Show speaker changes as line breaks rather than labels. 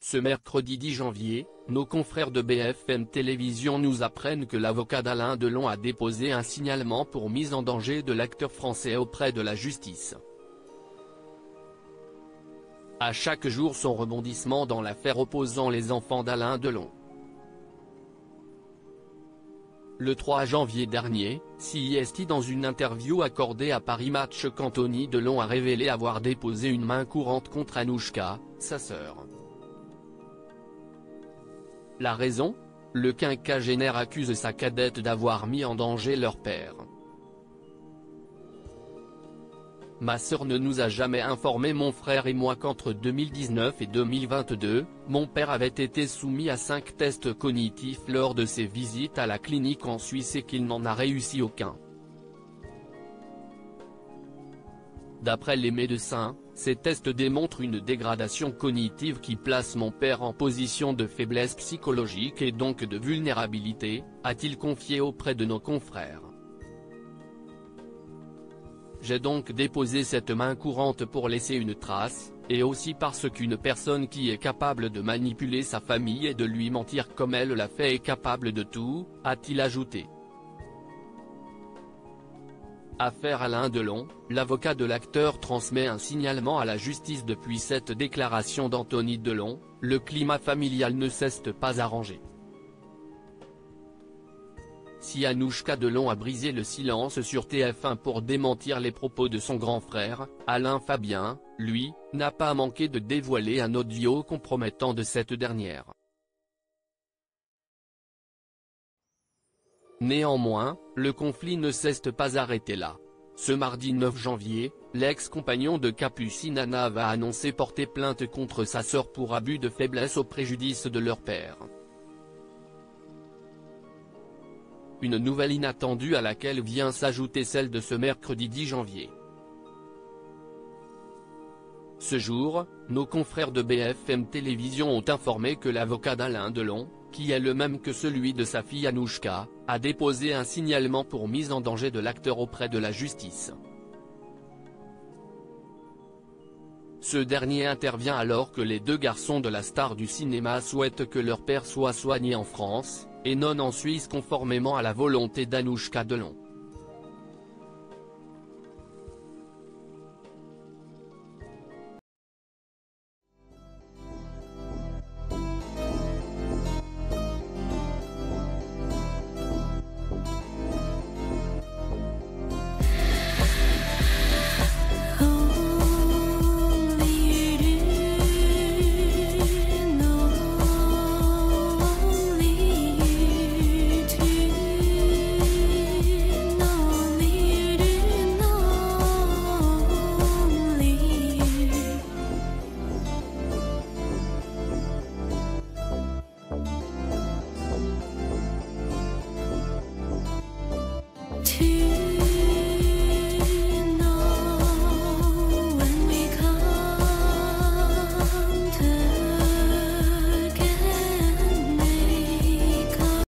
Ce mercredi 10 janvier, nos confrères de BFM Télévision nous apprennent que l'avocat d'Alain Delon a déposé un signalement pour mise en danger de l'acteur français auprès de la justice. À chaque jour son rebondissement dans l'affaire opposant les enfants d'Alain Delon. Le 3 janvier dernier, CIST dans une interview accordée à Paris Match qu'Anthony Delon a révélé avoir déposé une main courante contre Anouchka, sa sœur. La raison ? Le quinquagénaire accuse sa cadette d'avoir mis en danger leur père. Ma sœur ne nous a jamais informé mon frère et moi qu'entre 2019 et 2022, mon père avait été soumis à 5 tests cognitifs lors de ses visites à la clinique en Suisse et qu'il n'en a réussi aucun. D'après les médecins, ces tests démontrent une dégradation cognitive qui place mon père en position de faiblesse psychologique et donc de vulnérabilité, a-t-il confié auprès de nos confrères. J'ai donc déposé cette main courante pour laisser une trace, et aussi parce qu'une personne qui est capable de manipuler sa famille et de lui mentir comme elle l'a fait est capable de tout, a-t-il ajouté. Affaire Alain Delon, l'avocat de l'acteur transmet un signalement à la justice depuis cette déclaration d'Anthony Delon, le climat familial ne s'est pas arrangé. Si Anouchka Delon a brisé le silence sur TF1 pour démentir les propos de son grand frère, Alain Fabien, lui, n'a pas manqué de dévoiler un audio compromettant de cette dernière. Néanmoins, le conflit ne s'est pas arrêté là. Ce mardi 9 janvier, l'ex-compagnon de Capucine Anna va annoncer porter plainte contre sa sœur pour abus de faiblesse au préjudice de leur père. Une nouvelle inattendue à laquelle vient s'ajouter celle de ce mercredi 10 janvier. Ce jour, nos confrères de BFM Télévision ont informé que l'avocat d'Alain Delon, qui est le même que celui de sa fille Anouchka, a déposé un signalement pour mise en danger de l'acteur auprès de la justice. Ce dernier intervient alors que les deux garçons de la star du cinéma souhaitent que leur père soit soigné en France, et non en Suisse conformément à la volonté d'Anouchka Delon.